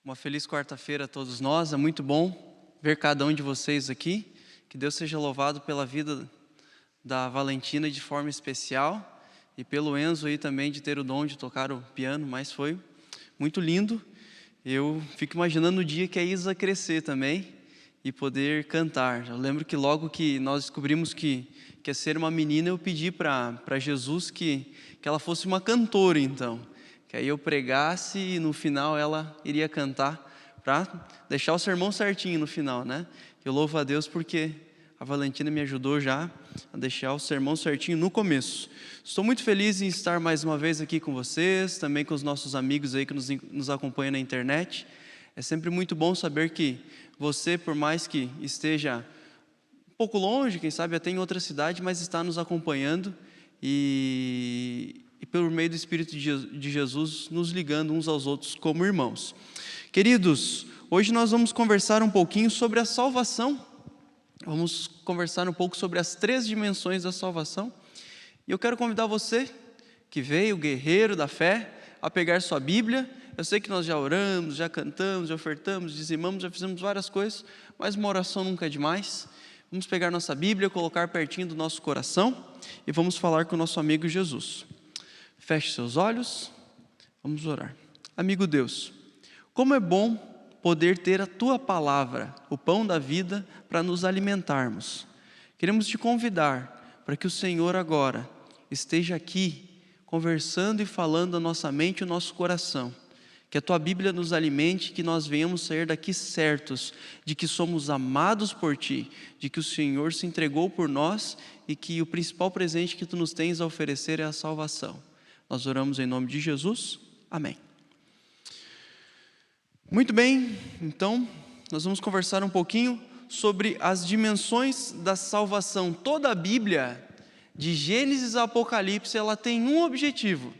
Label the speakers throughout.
Speaker 1: Uma feliz quarta-feira a todos nós. É muito bom ver cada um de vocês aqui. Que Deus seja louvado pela vida da Valentina de forma especial e pelo Enzo aí também de ter o dom de tocar o piano, mas foi muito lindo. Eu fico imaginando o dia que a Isa crescer também e poder cantar. Eu lembro que logo que nós descobrimos que ia ser uma menina, eu pedi para Jesus que ela fosse uma cantora então. Que aí eu pregasse e no final ela iria cantar para deixar o sermão certinho no final, né? Eu louvo a Deus porque a Valentina me ajudou já a deixar o sermão certinho no começo. Estou muito feliz em estar mais uma vez aqui com vocês, também com os nossos amigos aí que nos acompanham na internet. É sempre muito bom saber que você, por mais que esteja um pouco longe, quem sabe até em outra cidade, mas está nos acompanhando e pelo meio do Espírito de Jesus, nos ligando uns aos outros como irmãos. Queridos, hoje nós vamos conversar um pouquinho sobre a salvação. Vamos conversar um pouco sobre as 3 dimensões da salvação. E eu quero convidar você, que veio, guerreiro da fé, a pegar sua Bíblia. Eu sei que nós já oramos, já cantamos, já ofertamos, dizimamos, já fizemos várias coisas, mas uma oração nunca é demais. Vamos pegar nossa Bíblia, colocar pertinho do nosso coração e vamos falar com o nosso amigo Jesus. Feche seus olhos, vamos orar. Amigo Deus, como é bom poder ter a Tua palavra, o pão da vida, para nos alimentarmos. Queremos te convidar para que o Senhor agora esteja aqui, conversando e falando a nossa mente e o nosso coração. Que a Tua Bíblia nos alimente, que nós venhamos sair daqui certos de que somos amados por Ti, de que o Senhor se entregou por nós e que o principal presente que Tu nos tens a oferecer é a salvação. Nós oramos em nome de Jesus. Amém. Muito bem, então, nós vamos conversar um pouquinho sobre as dimensões da salvação. Toda a Bíblia, de Gênesis a Apocalipse, ela tem um objetivo: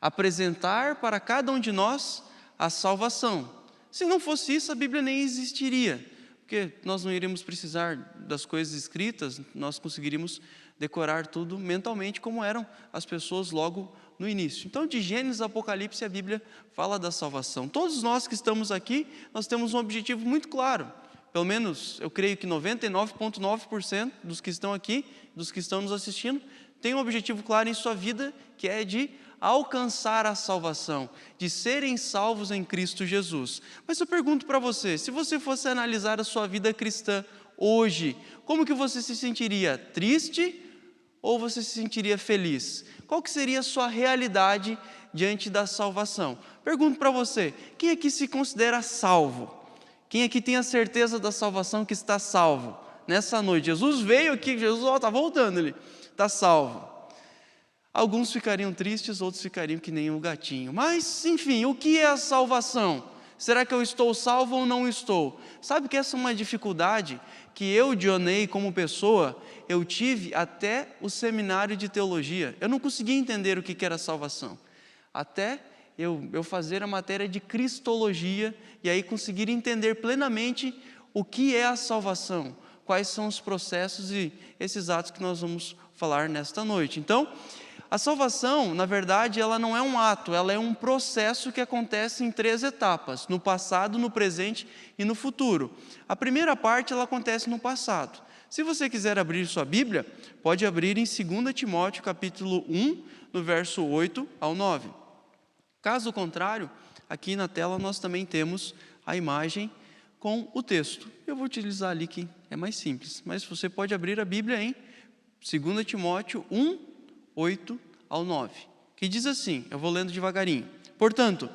Speaker 1: apresentar para cada um de nós a salvação. Se não fosse isso, a Bíblia nem existiria, porque nós não iríamos precisar das coisas escritas, nós conseguiríamos decorar tudo mentalmente, como eram as pessoas logo no início. Então, de Gênesis a Apocalipse, a Bíblia fala da salvação. Todos nós que estamos aqui, nós temos um objetivo muito claro. Pelo menos, eu creio que 99,9% dos que estão aqui, dos que estão nos assistindo, tem um objetivo claro em sua vida, que é de alcançar a salvação, de serem salvos em Cristo Jesus. Mas eu pergunto para você, se você fosse analisar a sua vida cristã hoje, como que você se sentiria? Triste ou você se sentiria feliz? Qual que seria a sua realidade diante da salvação? Pergunto para você, quem aqui se considera salvo? Quem aqui tem a certeza da salvação, que está salvo? Nessa noite, Jesus veio aqui, Jesus está voltando, ele está salvo. Alguns ficariam tristes, outros ficariam que nem um gatinho. Mas, enfim, o que é a salvação? Será que eu estou salvo ou não estou? Sabe que essa é uma dificuldade que eu, Dionei, como pessoa, eu tive até o seminário de teologia. Eu não conseguia entender o que era salvação. Até eu fazer a matéria de cristologia e aí conseguir entender plenamente o que é a salvação, quais são os processos e esses atos que nós vamos falar nesta noite. Então, a salvação, na verdade, ela não é um ato, ela é um processo que acontece em 3 etapas: no passado, no presente e no futuro. A primeira parte, ela acontece no passado. Se você quiser abrir sua Bíblia, pode abrir em 2 Timóteo, capítulo 1, no verso 8 ao 9. Caso contrário, aqui na tela nós também temos a imagem com o texto. Eu vou utilizar ali que é mais simples, mas você pode abrir a Bíblia em 2 Timóteo 1, 8 ao 9, que diz assim, eu vou lendo devagarinho. Portanto,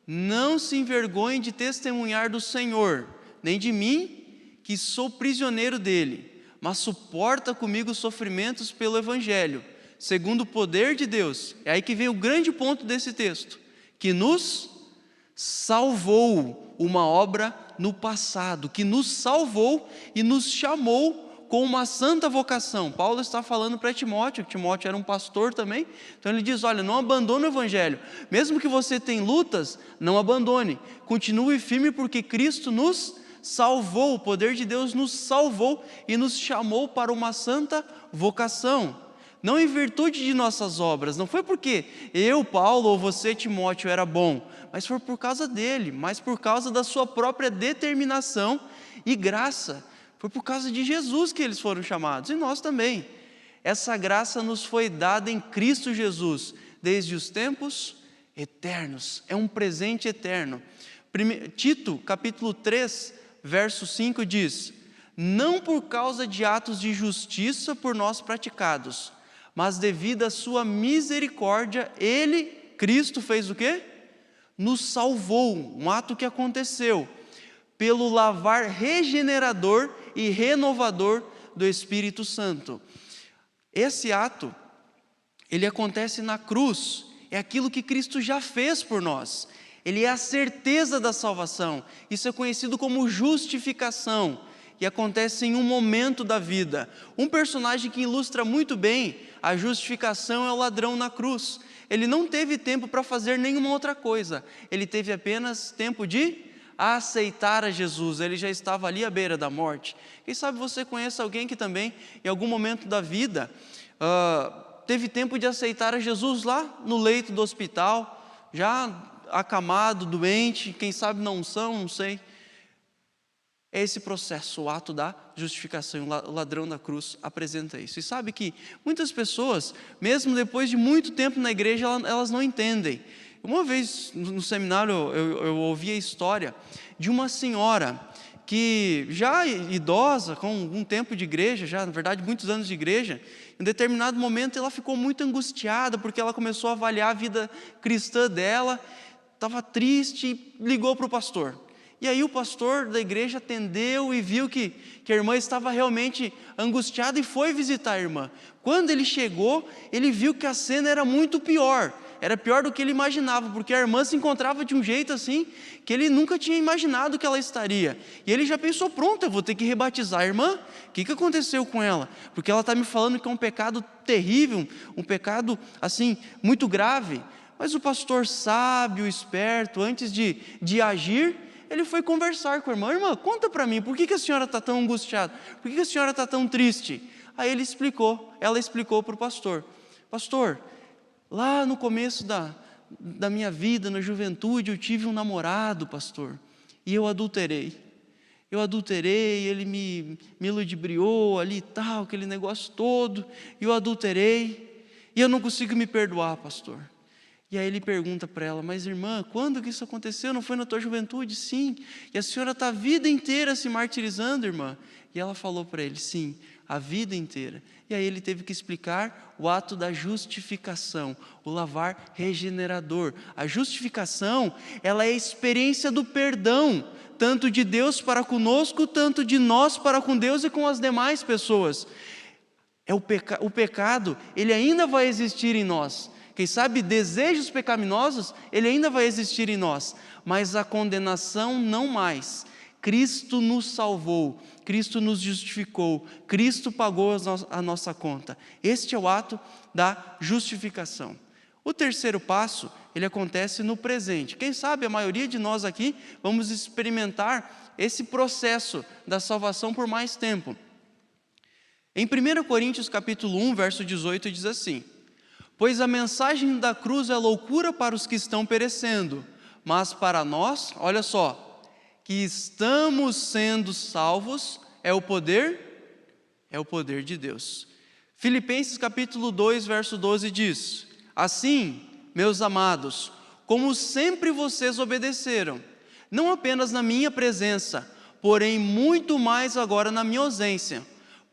Speaker 1: não se envergonhe de testemunhar do Senhor, nem de mim, que sou prisioneiro dele, mas suporta comigo os sofrimentos pelo Evangelho, segundo o poder de Deus. É aí que vem o grande ponto desse texto, que nos salvou, uma obra no passado, que nos salvou e nos chamou com uma santa vocação. Paulo está falando para Timóteo, que Timóteo era um pastor também, então ele diz, olha, não abandone o Evangelho, mesmo que você tenha lutas, não abandone, continue firme porque Cristo nos salvou, o poder de Deus nos salvou e nos chamou para uma santa vocação. não em virtude de nossas obras, não foi porque eu, Paulo, ou você, Timóteo, era bom, mas foi por causa dele, mas por causa da sua própria determinação e graça. Foi por causa de Jesus que eles foram chamados, e nós também. Essa graça nos foi dada em Cristo Jesus, desde os tempos eternos, é um presente eterno. Tito, capítulo 3, verso 5 diz: não por causa de atos de justiça por nós praticados, mas devido à sua misericórdia, Ele, Cristo, fez o quê? Nos salvou, um ato que aconteceu, pelo lavar regenerador e renovador do Espírito Santo. Esse ato, ele acontece na cruz, é aquilo que Cristo já fez por nós, ele é a certeza da salvação, isso é conhecido como justificação, e acontece em um momento da vida. Um personagem que ilustra muito bem a justificação é o ladrão na cruz. Ele não teve tempo para fazer nenhuma outra coisa, ele teve apenas tempo de aceitar a Jesus, ele já estava ali à beira da morte. Quem sabe você conhece alguém que também, em algum momento da vida, teve tempo de aceitar a Jesus lá no leito do hospital, já acamado, doente, quem sabe na unção, não sei. É esse processo, o ato da justificação, o ladrão da cruz apresenta isso. E sabe que muitas pessoas, mesmo depois de muito tempo na igreja, elas não entendem. Uma vez no seminário eu ouvi a história de uma senhora que já idosa, com um tempo de igreja, já na verdade muitos anos de igreja, em um determinado momento ela ficou muito angustiada, porque ela começou a avaliar a vida cristã dela, estava triste e ligou para o pastor. E aí o pastor da igreja atendeu e viu que a irmã estava realmente angustiada e foi visitar a irmã. Quando ele chegou, ele viu que a cena era muito pior. Era pior do que ele imaginava, porque a irmã se encontrava de um jeito assim, que ele nunca tinha imaginado que ela estaria. E ele já pensou, pronto, eu vou ter que rebatizar a irmã. O que aconteceu com ela? Porque ela está me falando que é um pecado terrível, um pecado assim, muito grave. Mas o pastor sábio, esperto, antes de agir, ele foi conversar com a irmã. Irmã, conta para mim, por que a senhora está tão angustiada? Por que a senhora está tão triste? Aí ela explicou para o pastor. Pastor, lá no começo da minha vida, na juventude, eu tive um namorado, pastor, e eu adulterei. Ele me ludibriou ali e tal, aquele negócio todo, e eu adulterei, e eu não consigo me perdoar, pastor. E aí ele pergunta para ela, mas irmã, quando que isso aconteceu? Não foi na tua juventude? Sim. E a senhora está a vida inteira se martirizando, irmã? E ela falou para ele, sim, a vida inteira. E aí ele teve que explicar o ato da justificação, o lavar regenerador. A justificação, ela é a experiência do perdão, tanto de Deus para conosco, tanto de nós para com Deus e com as demais pessoas. O pecado, ele ainda vai existir em nós. Quem sabe desejos pecaminosos, ele ainda vai existir em nós, mas a condenação não mais. Cristo nos salvou, Cristo nos justificou, Cristo pagou a nossa conta. Este é o ato da justificação. O terceiro passo, ele acontece no presente. Quem sabe a maioria de nós aqui vamos experimentar esse processo da salvação por mais tempo. Em 1 Coríntios capítulo 1, verso 18, diz assim: pois a mensagem da cruz é loucura para os que estão perecendo, mas para nós, olha só, que estamos sendo salvos, é o poder de Deus. Filipenses capítulo 2, verso 12 diz: assim, meus amados, como sempre vocês obedeceram, não apenas na minha presença, porém muito mais agora na minha ausência,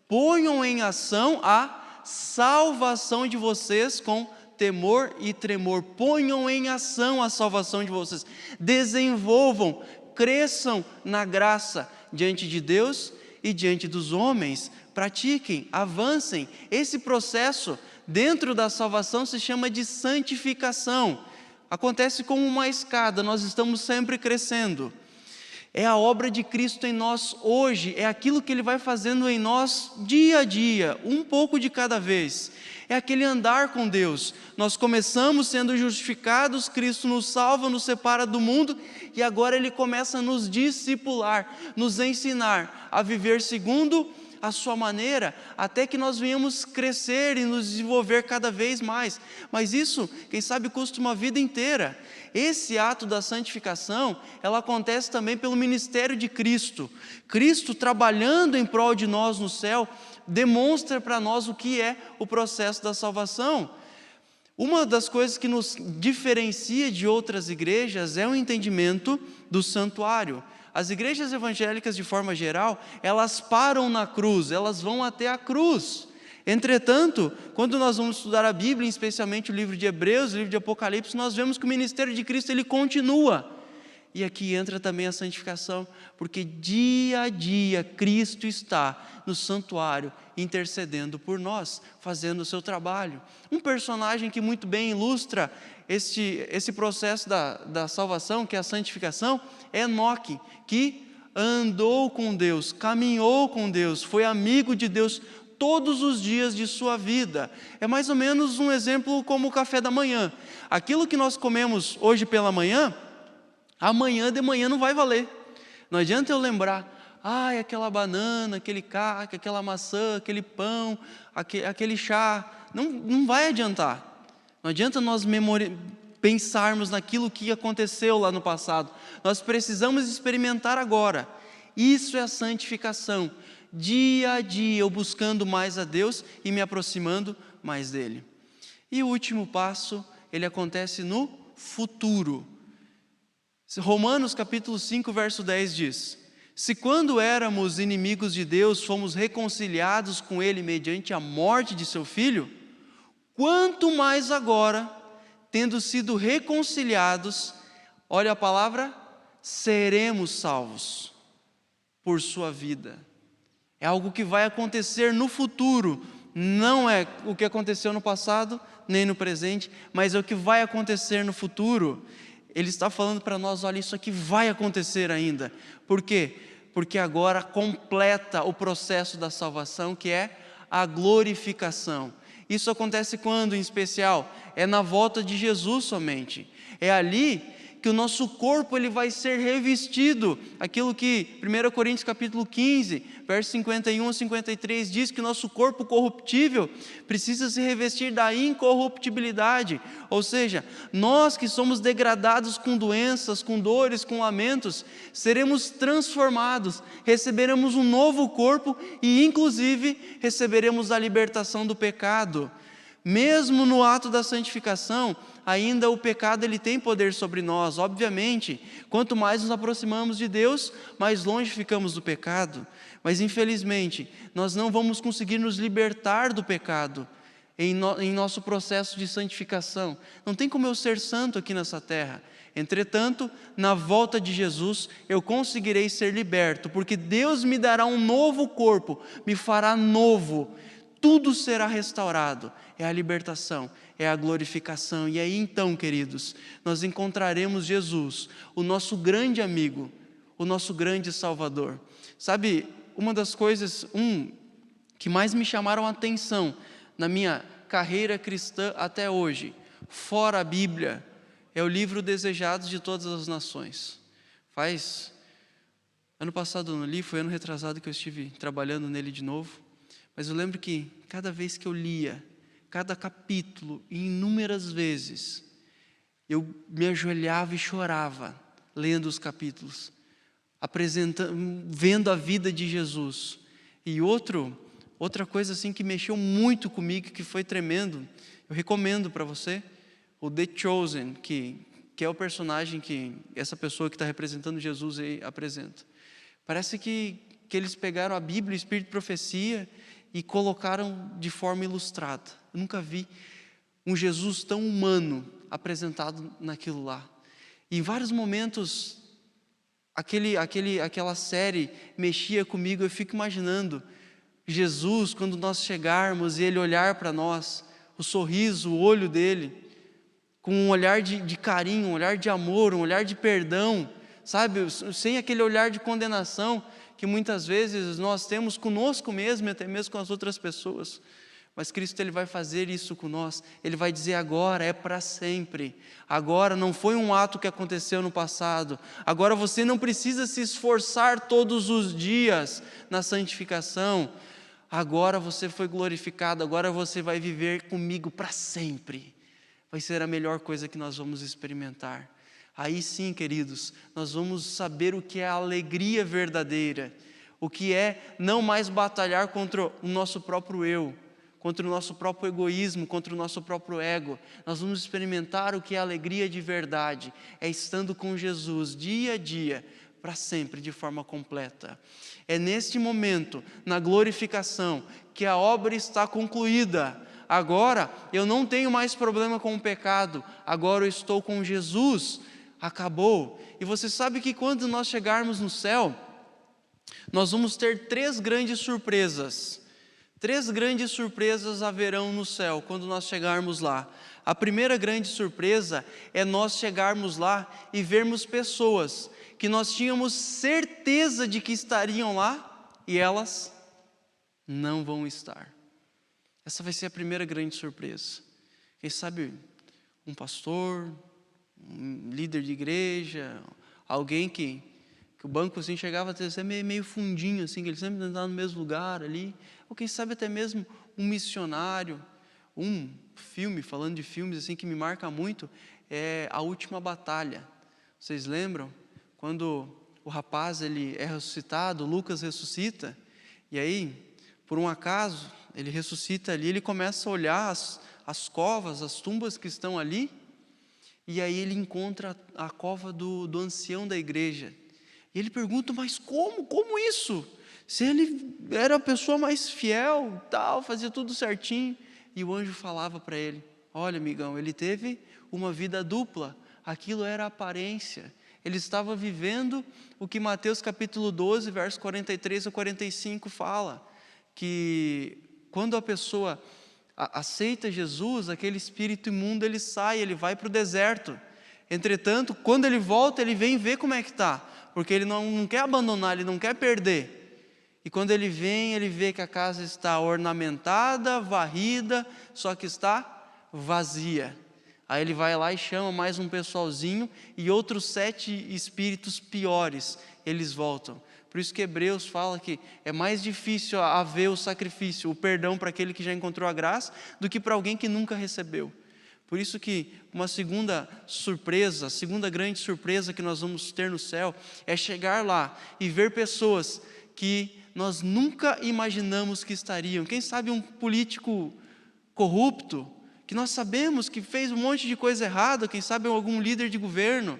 Speaker 1: ponham em ação a salvação de vocês com temor e tremor. Ponham em ação a salvação de vocês, desenvolvam, cresçam na graça diante de Deus e diante dos homens, pratiquem, avancem. Esse processo dentro da salvação se chama de santificação, acontece como uma escada, nós estamos sempre crescendo. É a obra de Cristo em nós hoje, é aquilo que Ele vai fazendo em nós dia a dia, um pouco de cada vez. É aquele andar com Deus. Nós começamos sendo justificados, Cristo nos salva, nos separa do mundo, e agora Ele começa a nos discipular, nos ensinar a viver segundo à sua maneira, até que nós venhamos crescer e nos desenvolver cada vez mais. Mas isso, quem sabe, custa uma vida inteira. Esse ato da santificação, ela acontece também pelo ministério de Cristo. Cristo, trabalhando em prol de nós no céu, demonstra para nós o que é o processo da salvação. Uma das coisas que nos diferencia de outras igrejas é o entendimento do santuário. As igrejas evangélicas, de forma geral, elas param na cruz, elas vão até a cruz. Entretanto, quando nós vamos estudar a Bíblia, especialmente o livro de Hebreus, o livro de Apocalipse, nós vemos que o ministério de Cristo ele continua. E aqui entra também a santificação, porque dia a dia Cristo está no santuário intercedendo por nós, fazendo o seu trabalho. Um personagem que muito bem ilustra esse processo da salvação, que é a santificação, é Enoque, que andou com Deus, caminhou com Deus, foi amigo de Deus todos os dias de sua vida. É mais ou menos um exemplo como o café da manhã. Aquilo que nós comemos hoje pela manhã, amanhã de manhã não vai valer. Não adianta eu lembrar, aquela banana, aquele caco, aquela maçã, aquele pão, aquele chá. Não vai adiantar. Não adianta nós pensarmos naquilo que aconteceu lá no passado. Nós precisamos experimentar agora. Isso é a santificação. Dia a dia eu buscando mais a Deus e me aproximando mais dele. E o último passo, ele acontece no futuro. Romanos capítulo 5, verso 10 diz: se quando éramos inimigos de Deus, fomos reconciliados com Ele mediante a morte de seu Filho, quanto mais agora, tendo sido reconciliados, olha a palavra, seremos salvos por sua vida. É algo que vai acontecer no futuro, não é o que aconteceu no passado, nem no presente, mas é o que vai acontecer no futuro. Ele está falando para nós, olha, isso aqui vai acontecer ainda. Por quê? Porque agora completa o processo da salvação, que é a glorificação. Isso acontece quando, em especial? É na volta de Jesus somente. É ali que o nosso corpo ele vai ser revestido. Aquilo que 1 Coríntios capítulo 15, versos 51 a 53 diz que o nosso corpo corruptível precisa se revestir da incorruptibilidade. Ou seja, nós que somos degradados com doenças, com dores, com lamentos, seremos transformados, receberemos um novo corpo e inclusive receberemos a libertação do pecado. Mesmo no ato da santificação, ainda o pecado ele tem poder sobre nós, obviamente. Quanto mais nos aproximamos de Deus, mais longe ficamos do pecado. Mas infelizmente, nós não vamos conseguir nos libertar do pecado em nosso processo de santificação. Não tem como eu ser santo aqui nessa terra. Entretanto, na volta de Jesus, eu conseguirei ser liberto, porque Deus me dará um novo corpo, me fará novo. Tudo será restaurado. É a libertação, é a glorificação. E aí então, queridos, nós encontraremos Jesus, o nosso grande amigo, o nosso grande Salvador. Sabe, uma das coisas que mais me chamaram a atenção na minha carreira cristã até hoje, fora a Bíblia, é o livro Desejados de Todas as Nações. Ano passado eu não li, foi ano retrasado que eu estive trabalhando nele de novo. Mas eu lembro que cada vez que eu lia, cada capítulo, inúmeras vezes, eu me ajoelhava e chorava, lendo os capítulos, vendo a vida de Jesus. E outra coisa assim que mexeu muito comigo, que foi tremendo, eu recomendo para você, o The Chosen, que é o personagem que essa pessoa que está representando Jesus aí apresenta. Parece que eles pegaram a Bíblia, o Espírito de Profecia, e colocaram de forma ilustrada. Eu nunca vi um Jesus tão humano apresentado naquilo lá. E em vários momentos, aquela série mexia comigo. Eu fico imaginando Jesus, quando nós chegarmos e Ele olhar para nós, o sorriso, o olho dele, com um olhar de carinho, um olhar de amor, um olhar de perdão, sabe? Sem aquele olhar de condenação que muitas vezes nós temos conosco mesmo e até mesmo com as outras pessoas. Mas Cristo ele vai fazer isso com nós. Ele vai dizer agora, é para sempre. Agora não foi um ato que aconteceu no passado. Agora você não precisa se esforçar todos os dias na santificação. agora você foi glorificado, agora você vai viver comigo para sempre. Vai ser a melhor coisa que nós vamos experimentar. Aí sim, queridos, nós vamos saber o que é a alegria verdadeira, o que é não mais batalhar contra o nosso próprio eu, contra o nosso próprio egoísmo, contra o nosso próprio ego. Nós vamos experimentar o que é alegria de verdade, é estando com Jesus dia a dia, para sempre, de forma completa. É neste momento, na glorificação, que a obra está concluída. Agora eu não tenho mais problema com o pecado, agora eu estou com Jesus, acabou. E você sabe que quando nós chegarmos no céu, nós vamos ter 3 grandes surpresas. 3 grandes surpresas haverão no céu, quando nós chegarmos lá. A primeira grande surpresa é nós chegarmos lá e vermos pessoas que nós tínhamos certeza de que estariam lá, e elas não vão estar. Essa vai ser a primeira grande surpresa. Quem sabe um pastor, um líder de igreja, alguém que o banco assim chegava a ser meio fundinho, assim, que ele sempre andava no mesmo lugar ali, ou quem sabe até mesmo um missionário. Um filme, falando de filmes assim que me marca muito, é A Última Batalha. Vocês lembram? Quando o rapaz ele é ressuscitado, Lucas ressuscita, e aí, por um acaso, ele ressuscita ali, ele começa a olhar as covas, as tumbas que estão ali, e aí ele encontra a cova do ancião da igreja. E ele pergunta, mas como isso? Se ele era a pessoa mais fiel, tal, fazia tudo certinho. E o anjo falava para ele, olha amigão, ele teve uma vida dupla, aquilo era aparência. Ele estava vivendo o que Mateus capítulo 12, verso 43 a 45 fala, que quando a pessoa aceita Jesus, aquele espírito imundo ele sai, ele vai para o deserto. Entretanto, quando ele volta, ele vem ver como é que está, porque ele não quer abandonar, ele não quer perder. E quando ele vem, ele vê que a casa está ornamentada, varrida, só que está vazia. Aí ele vai lá e chama mais um pessoalzinho e outros 7 espíritos piores, eles voltam. Por isso que Hebreus fala que é mais difícil haver o sacrifício, o perdão para aquele que já encontrou a graça, do que para alguém que nunca recebeu. Por isso que uma segunda surpresa, a segunda grande surpresa que nós vamos ter no céu, é chegar lá e ver pessoas que nós nunca imaginamos que estariam. Quem sabe um político corrupto, que nós sabemos que fez um monte de coisa errada, quem sabe algum líder de governo,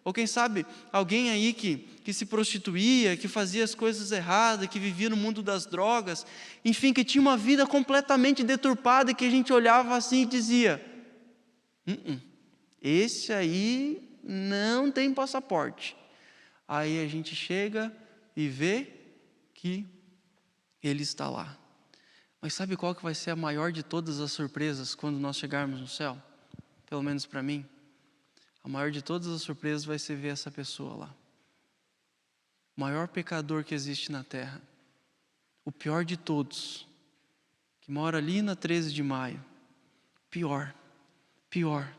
Speaker 1: ou quem sabe alguém aí que se prostituía, que fazia as coisas erradas, que vivia no mundo das drogas, enfim, que tinha uma vida completamente deturpada e que a gente olhava assim e dizia, esse aí não tem passaporte. Aí a gente chega e vê que ele está lá. Mas sabe qual que vai ser a maior de todas as surpresas quando nós chegarmos no céu? Pelo menos para mim. A maior de todas as surpresas vai ser ver essa pessoa lá. O maior pecador que existe na terra. O pior de todos. Que mora ali na 13 de maio. Pior,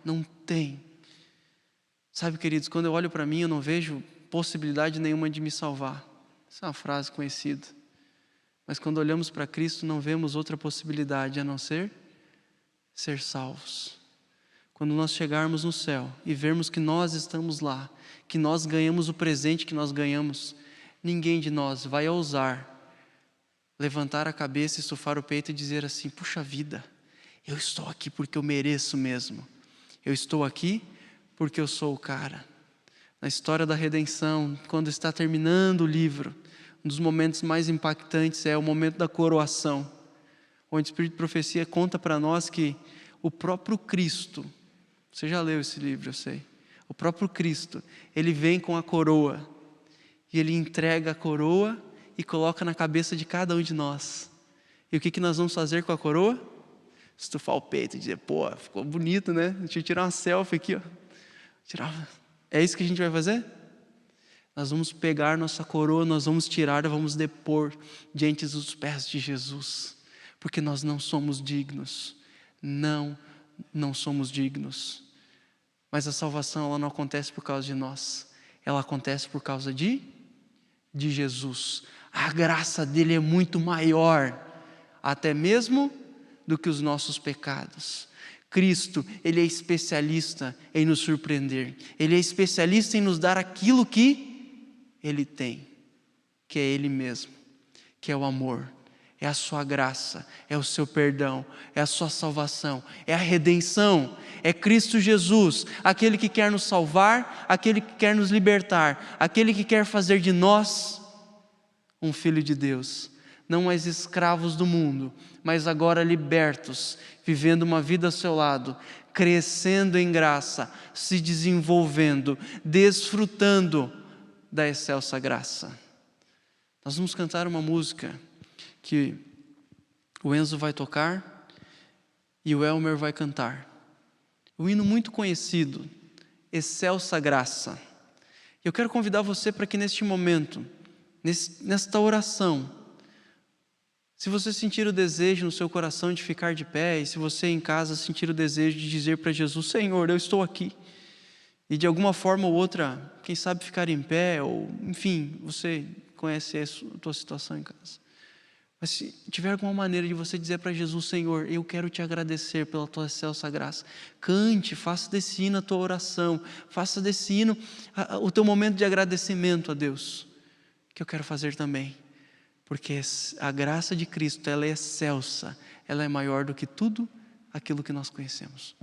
Speaker 1: não tem. Sabe, queridos, quando eu olho para mim, eu não vejo possibilidade nenhuma de me salvar. Essa é uma frase conhecida. Mas quando olhamos para Cristo, não vemos outra possibilidade a não ser salvos. Quando nós chegarmos no céu e vermos que nós estamos lá, que nós ganhamos o presente que nós ganhamos, ninguém de nós vai ousar levantar a cabeça, estufar o peito e dizer assim, puxa vida, eu estou aqui porque eu mereço mesmo. Eu estou aqui porque eu sou o cara. Na história da redenção, quando está terminando o livro, um dos momentos mais impactantes é o momento da coroação, onde o Espírito de Profecia conta para nós que o próprio Cristo, você já leu esse livro, eu sei, o próprio Cristo, ele vem com a coroa, e ele entrega a coroa e coloca na cabeça de cada um de nós. E o que nós vamos fazer com a coroa? Estufar o peito e dizer, pô, ficou bonito, né? Deixa eu tirar uma selfie aqui, ó. É isso que a gente vai fazer? Nós vamos pegar nossa coroa, nós vamos tirar, vamos depor diante dos pés de Jesus, porque nós não somos dignos, não somos dignos. Mas a salvação ela não acontece por causa de nós, ela acontece por causa de Jesus. A graça dele é muito maior. até mesmo do que os nossos pecados. Cristo, Ele é especialista em nos surpreender. Ele é especialista em nos dar aquilo que Ele tem, que é Ele mesmo, que é o amor, é a sua graça, é o seu perdão, é a sua salvação, é a redenção, é Cristo Jesus, aquele que quer nos salvar, aquele que quer nos libertar, aquele que quer fazer de nós um filho de Deus, não mais escravos do mundo, mas agora libertos, vivendo uma vida ao seu lado, crescendo em graça, se desenvolvendo, desfrutando da excelsa graça. Nós vamos cantar uma música que o Enzo vai tocar e o Elmer vai cantar. Um hino muito conhecido, Excelsa Graça. Eu quero convidar você para que neste momento, nesta oração, se você sentir o desejo no seu coração de ficar de pé, e se você em casa sentir o desejo de dizer para Jesus: Senhor, eu estou aqui, e de alguma forma ou outra, quem sabe ficar em pé, ou enfim, você conhece a tua situação em casa. Mas se tiver alguma maneira de você dizer para Jesus: Senhor, eu quero te agradecer pela tua excelsa graça, cante, faça desse hino a tua oração, faça desse hino o teu momento de agradecimento a Deus, que eu quero fazer também, porque a graça de Cristo, ela é excelsa, ela é maior do que tudo aquilo que nós conhecemos.